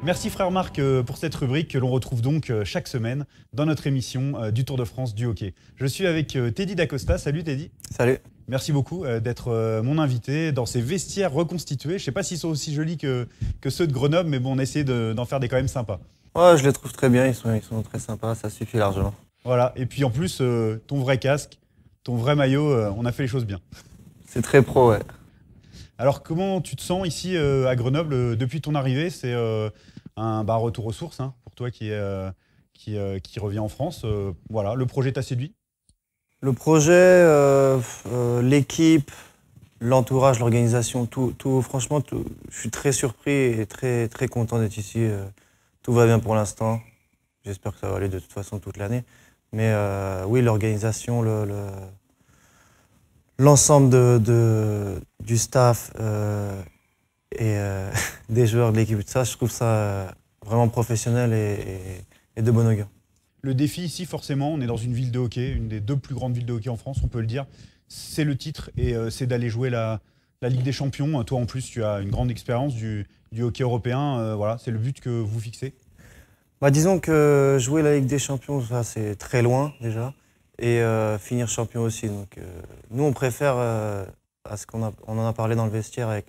Merci frère Marc pour cette rubrique que l'on retrouve donc chaque semaine dans notre émission du Tour de France du hockey. Je suis avec Teddy Dacosta. Salut Teddy. Salut. Merci beaucoup d'être mon invité dans ces vestiaires reconstitués. Je ne sais pas s'ils sont aussi jolis que ceux de Grenoble, mais bon, on essaie d'en faire des quand même sympas. Ouais, je les trouve très bien, ils sont très sympas, ça suffit largement. Voilà, et puis en plus, ton vrai casque, ton vrai maillot, on a fait les choses bien. C'est très pro, ouais. Alors comment tu te sens ici à Grenoble depuis ton arrivée? C'est un retour aux sources hein, pour toi qui revient en France. Voilà, le projet t'a séduit? Le projet, l'équipe, l'entourage, l'organisation, franchement, je suis très surpris et très, très content d'être ici. Tout va bien pour l'instant. J'espère que ça va aller de toute façon toute l'année. Mais oui, l'organisation, l'ensemble du staff et des joueurs de l'équipe, tout ça, je trouve ça vraiment professionnel et de bon augure. Le défi ici, forcément, on est dans une ville de hockey, une des deux plus grandes villes de hockey en France, on peut le dire. C'est le titre et c'est d'aller jouer la Ligue des Champions. Toi, en plus, tu as une grande expérience du hockey européen. Voilà, c'est le but que vous fixez. Bah, disons que jouer la Ligue des Champions, ça, c'est très loin déjà. Et finir champion aussi. Donc, nous, on préfère, à ce on en a parlé dans le vestiaire avec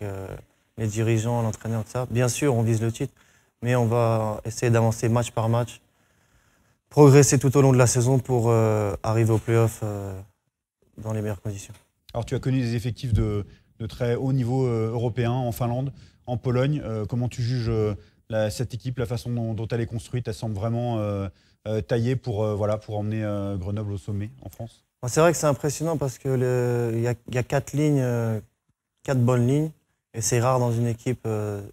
les dirigeants, l'entraîneur, tout ça. Bien sûr, on vise le titre, mais on va essayer d'avancer match par match, progresser tout au long de la saison pour arriver au play-off dans les meilleures conditions. Alors, tu as connu des effectifs de très haut niveau européen en Finlande, en Pologne. Comment tu juges cette équipe, la façon dont elle est construite? Elle semble vraiment taillée pour emmener Grenoble au sommet en France? C'est vrai que c'est impressionnant parce qu'il y a 4 lignes, 4 bonnes lignes. Et c'est rare dans une équipe,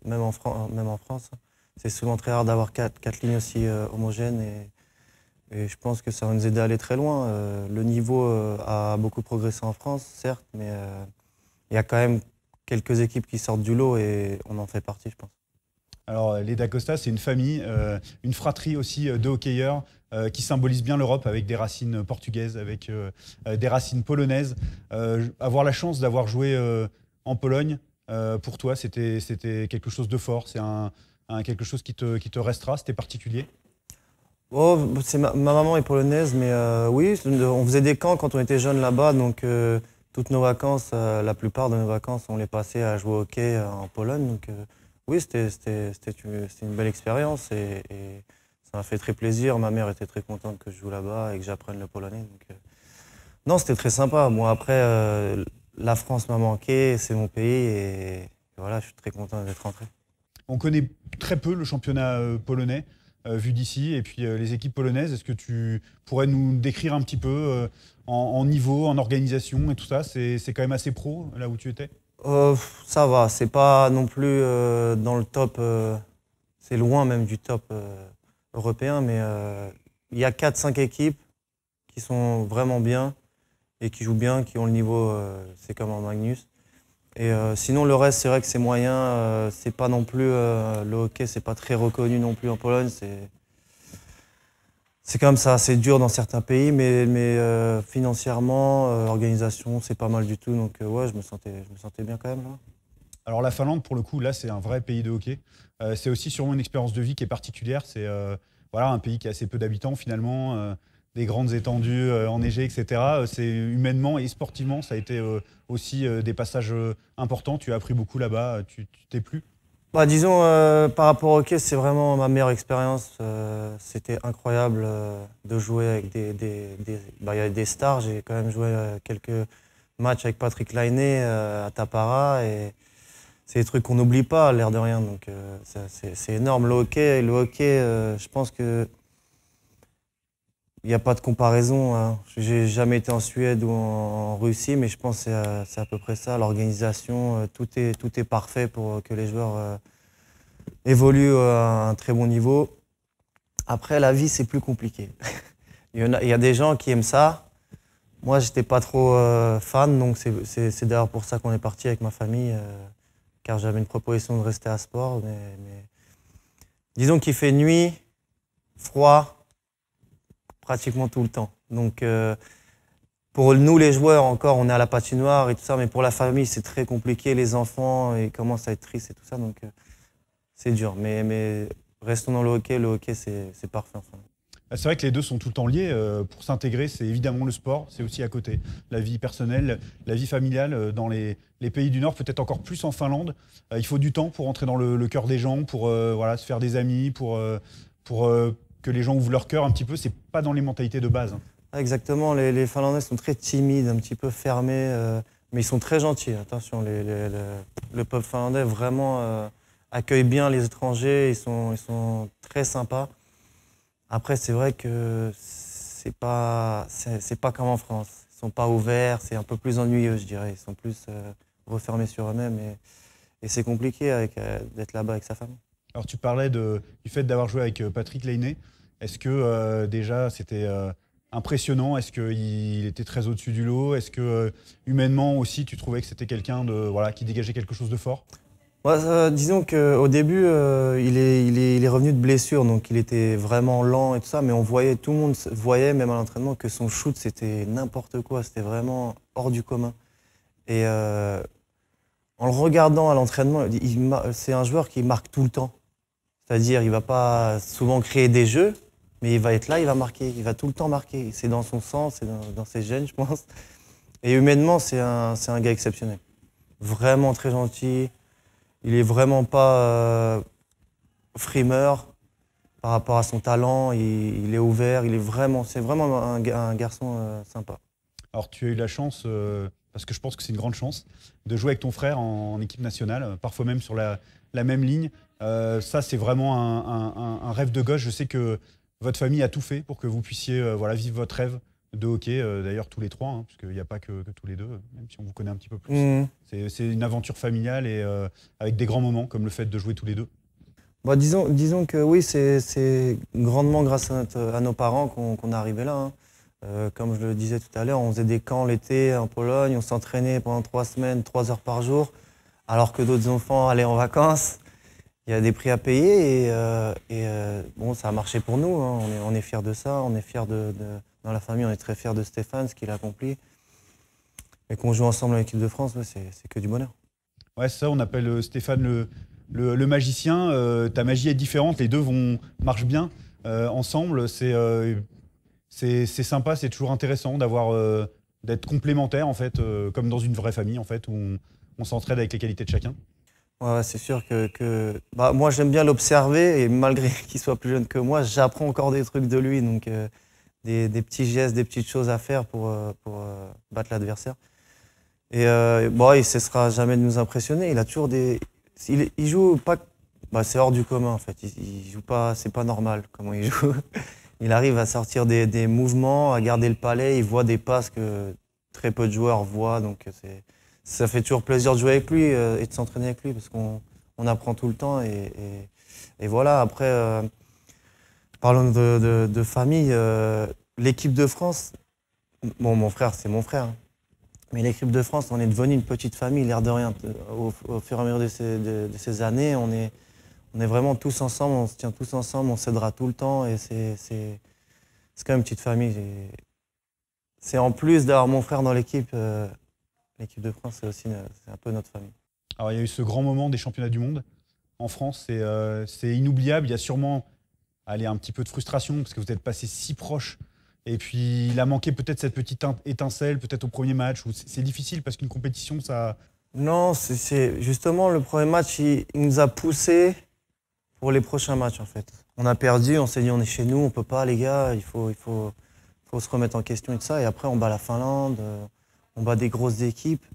même en France. C'est souvent très rare d'avoir 4 lignes aussi homogènes. Et je pense que ça va nous aider à aller très loin. Le niveau a beaucoup progressé en France, certes, mais il y a quand même quelques équipes qui sortent du lot et on en fait partie, je pense. Alors, les Dacosta, c'est une famille, une fratrie aussi de hockeyeurs qui symbolise bien l'Europe avec des racines portugaises, avec des racines polonaises. Avoir la chance d'avoir joué en Pologne, pour toi, c'était quelque chose de fort. C'est quelque chose qui te restera, c'était particulier? Oh, ma maman est polonaise, mais oui, on faisait des camps quand on était jeunes là-bas, donc toutes nos vacances, la plupart de nos vacances, on les passait à jouer au hockey en Pologne. Donc oui, c'était une belle expérience et ça m'a fait très plaisir. Ma mère était très contente que je joue là-bas et que j'apprenne le polonais. Donc, non, c'était très sympa. Moi, après, la France m'a manqué, c'est mon pays et voilà, je suis très content d'être rentré. On connaît très peu le championnat polonais. Vu d'ici, et puis les équipes polonaises, est-ce que tu pourrais nous décrire un petit peu en niveau, en organisation et tout ça? C'est quand même assez pro, là où tu étais? Ça va, c'est pas non plus dans le top, c'est loin même du top européen, mais il y a 4-5 équipes qui sont vraiment bien et qui jouent bien, qui ont le niveau, c'est comme en Magnus. Et sinon le reste, c'est vrai que c'est moyen, c'est pas non plus, le hockey, c'est pas très reconnu non plus en Pologne, c'est comme ça, c'est dur dans certains pays, mais financièrement, organisation, c'est pas mal du tout, donc ouais, je me sentais bien quand même là. Alors la Finlande, pour le coup, là, c'est un vrai pays de hockey. C'est aussi sûrement une expérience de vie qui est particulière. C'est voilà, un pays qui a assez peu d'habitants finalement, des grandes étendues enneigées, etc. C'est humainement et sportivement, ça a été aussi des passages importants. Tu as appris beaucoup là-bas, tu t'es plu? Bah, disons, par rapport au hockey, c'est vraiment ma meilleure expérience. C'était incroyable de jouer avec il y a des stars. J'ai quand même joué quelques matchs avec Patrick Laine à Tappara. Et c'est des trucs qu'on n'oublie pas, l'air de rien. Donc, c'est énorme. Le hockey, je pense que il n'y a pas de comparaison, hein. J'ai jamais été en Suède ou en Russie, mais je pense que c'est à peu près ça. L'organisation, tout est parfait pour que les joueurs évoluent à un très bon niveau. Après, la vie, c'est plus compliqué. Il y a des gens qui aiment ça. Moi, j'étais pas trop fan, donc c'est d'ailleurs pour ça qu'on est parti avec ma famille, car j'avais une proposition de rester à Sport. Mais disons qu'il fait nuit, froid, pratiquement tout le temps. Donc, pour nous, les joueurs, encore, on est à la patinoire et tout ça, mais pour la famille, c'est très compliqué. Les enfants, ils commencent à être tristes et tout ça, donc c'est dur. Mais restons dans le hockey c'est parfait. Enfin. C'est vrai que les deux sont tout le temps liés. Pour s'intégrer, c'est évidemment le sport, c'est aussi à côté. La vie personnelle, la vie familiale dans les pays du Nord, peut-être encore plus en Finlande. Il faut du temps pour entrer dans le cœur des gens, pour voilà, se faire des amis, pour que les gens ouvrent leur cœur un petit peu. C'est pas dans les mentalités de base. Ah, exactement, les Finlandais sont très timides, un petit peu fermés, mais ils sont très gentils. Attention, le peuple finlandais vraiment accueille bien les étrangers, ils sont très sympas. Après, c'est vrai que c'est pas comme en France. Ils sont pas ouverts, c'est un peu plus ennuyeux, je dirais. Ils sont plus refermés sur eux-mêmes et c'est compliqué d'être là-bas avec sa famille. Alors, tu parlais du fait d'avoir joué avec Patrick Laine. Est-ce que déjà c'était impressionnant? Est-ce qu'il était très au-dessus du lot? Est-ce que humainement aussi, tu trouvais que c'était quelqu'un voilà, qui dégageait quelque chose de fort? Disons qu'au début, il est revenu de blessure, donc il était vraiment lent et tout ça, mais tout le monde voyait, même à l'entraînement, que son shoot, c'était n'importe quoi, c'était vraiment hors du commun. Et en le regardant à l'entraînement, c'est un joueur qui marque tout le temps. C'est-à-dire, il ne va pas souvent créer des jeux, mais il va être là, il va marquer, il va tout le temps marquer. C'est dans son sang, c'est dans ses gènes, je pense. Et humainement, c'est un gars exceptionnel. Vraiment très gentil. Il est vraiment pas frimeur par rapport à son talent. Il est ouvert. C'est vraiment un garçon sympa. Alors, tu as eu la chance, parce que je pense que c'est une grande chance, de jouer avec ton frère en équipe nationale, parfois même sur la même ligne. Ça, c'est vraiment un rêve de gosse. Je sais que votre famille a tout fait pour que vous puissiez voilà, vivre votre rêve de hockey, d'ailleurs tous les trois, hein, parce qu'il n'y a pas que tous les deux, même si on vous connaît un petit peu plus. C'est une aventure familiale et avec des grands moments, comme le fait de jouer tous les deux. Bon, disons que oui, c'est grandement grâce à nos parents qu'on est arrivé là. Hein. Comme je le disais tout à l'heure, on faisait des camps l'été en Pologne, on s'entraînait pendant 3 semaines, 3 heures par jour, alors que d'autres enfants allaient en vacances. Il y a des prix à payer et bon, ça a marché pour nous. Hein. On est fiers de ça, on est fiers dans la famille, on est très fiers de Stéphane, ce qu'il a accompli. Et qu'on joue ensemble en équipe de France, ouais, c'est que du bonheur. Ouais, c'est ça, on appelle Stéphane le magicien. Ta magie est différente, les deux marchent bien ensemble. C'est sympa, c'est toujours intéressant d'être complémentaires, en fait, comme dans une vraie famille, en fait, où on s'entraide avec les qualités de chacun. Ouais, c'est sûr que moi, j'aime bien l'observer et malgré qu'il soit plus jeune que moi, j'apprends encore des trucs de lui. Donc, des petits gestes, des petites choses à faire pour battre l'adversaire. Et bon, il ne cessera jamais de nous impressionner. Il a toujours il joue pas. C'est hors du commun en fait. Il joue pas. C'est pas normal comment il joue. Il arrive à sortir des mouvements, à garder le palais. Il voit des passes que très peu de joueurs voient. Donc ça fait toujours plaisir de jouer avec lui et de s'entraîner avec lui parce qu'on apprend tout le temps. Et voilà. Après, parlons de famille. L'équipe de France. Bon, mon frère, c'est mon frère. Hein. Mais l'équipe de France, on est devenu une petite famille, l'air de rien. Au fur et à mesure de ces années, on est vraiment tous ensemble, on se tient tous ensemble, on s'aidera tout le temps. Et c'est quand même une petite famille. C'est en plus d'avoir mon frère dans l'équipe de France, c'est un peu notre famille. Alors, il y a eu ce grand moment des championnats du monde en France, c'est inoubliable. Il y a sûrement un petit peu de frustration parce que vous êtes passé si proche. Et puis, il a manqué peut-être cette petite étincelle, peut-être au premier match, où c'est difficile parce qu'une compétition, ça... Non, c'est justement le premier match, il nous a poussé pour les prochains matchs, en fait. On a perdu, on s'est dit, on est chez nous, on peut pas, les gars, il faut se remettre en question et tout ça. Et après, on bat la Finlande, on bat des grosses équipes.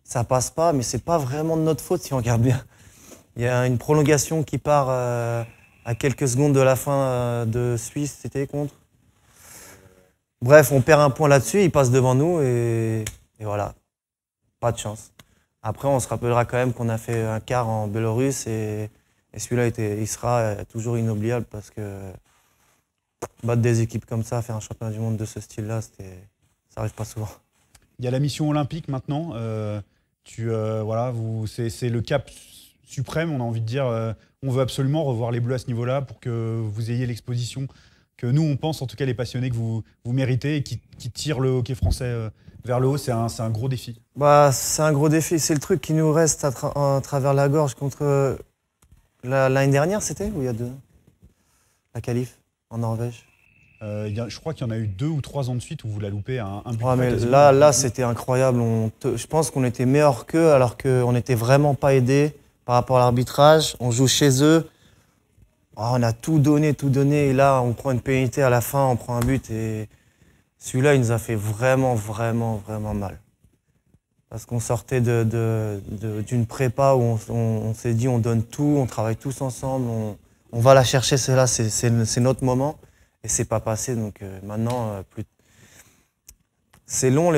Ça passe pas, mais c'est pas vraiment de notre faute si on regarde bien. Il y a une prolongation qui part à quelques secondes de la fin de Suisse, c'était contre. Bref, on perd un point là-dessus, il passe devant nous et voilà, pas de chance. Après, on se rappellera quand même qu'on a fait un quart en Bélarus et celui-là, il sera toujours inoubliable parce que battre des équipes comme ça, faire un championnat du monde de ce style-là, ça arrive pas souvent. Il y a la mission olympique maintenant. Voilà, c'est le cap suprême, on a envie de dire. On veut absolument revoir les Bleus à ce niveau-là pour que vous ayez l'exposition que nous, on pense, en tout cas les passionnés, que vous méritez et qui tirent le hockey français vers le haut. C'est un gros défi. C'est un gros défi. C'est le truc qui nous reste à travers la gorge contre l'année dernière, c'était ou il y a 2 ans? la qualif en Norvège. Je crois qu'il y en a eu 2 ou 3 ans de suite où vous la loupez à un but. Ouais, mais là c'était incroyable. Je pense qu'on était meilleurs qu'eux alors qu'on n'était vraiment pas aidés par rapport à l'arbitrage. On joue chez eux. Oh, on a tout donné. Et là, on prend une pénalité à la fin, on prend un but. Et celui-là, il nous a fait vraiment mal. Parce qu'on sortait d'une prépa où on s'est dit on donne tout, on travaille tous ensemble, on va la chercher, celle-là, c'est notre moment. Et c'est pas passé, donc maintenant, c'est long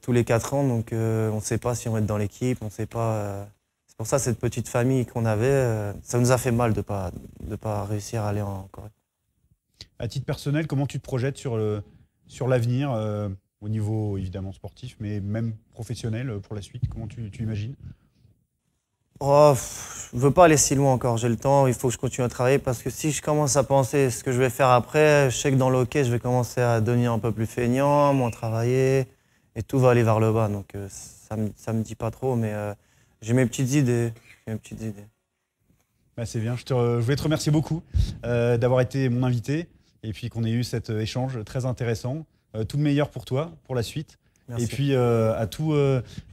tous les 4 ans, donc on ne sait pas si on va être dans l'équipe, on sait pas. C'est pour ça cette petite famille qu'on avait, ça nous a fait mal de pas réussir à aller en Corée. À titre personnel, comment tu te projettes sur l'avenir, au niveau évidemment sportif, mais même professionnel pour la suite? Comment tu imagines? Oh, je veux pas aller si loin encore, j'ai le temps, il faut que je continue à travailler parce que si je commence à penser ce que je vais faire après, je sais que dans le hockey, je vais commencer à devenir un peu plus feignant, moins travailler et tout va aller vers le bas. Donc ça me dit pas trop, mais j'ai mes petites idées. Bah, c'est bien, je voulais te remercier beaucoup d'avoir été mon invité et puis qu'on ait eu cet échange très intéressant. Tout le meilleur pour toi, pour la suite. Merci. Et puis à tous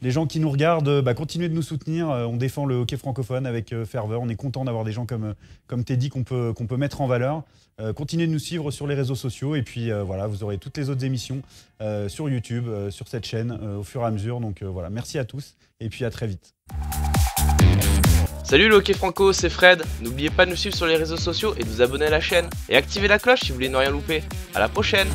les gens qui nous regardent, continuez de nous soutenir. On défend le hockey francophone avec ferveur. On est content d'avoir des gens comme Teddy qu'on peut mettre en valeur. Continuez de nous suivre sur les réseaux sociaux. Et puis voilà, vous aurez toutes les autres émissions sur YouTube, sur cette chaîne, au fur et à mesure. Donc voilà, merci à tous et puis à très vite. Salut le hockey franco, c'est Fred. N'oubliez pas de nous suivre sur les réseaux sociaux et de vous abonner à la chaîne. Et activez la cloche si vous voulez ne rien louper. À la prochaine!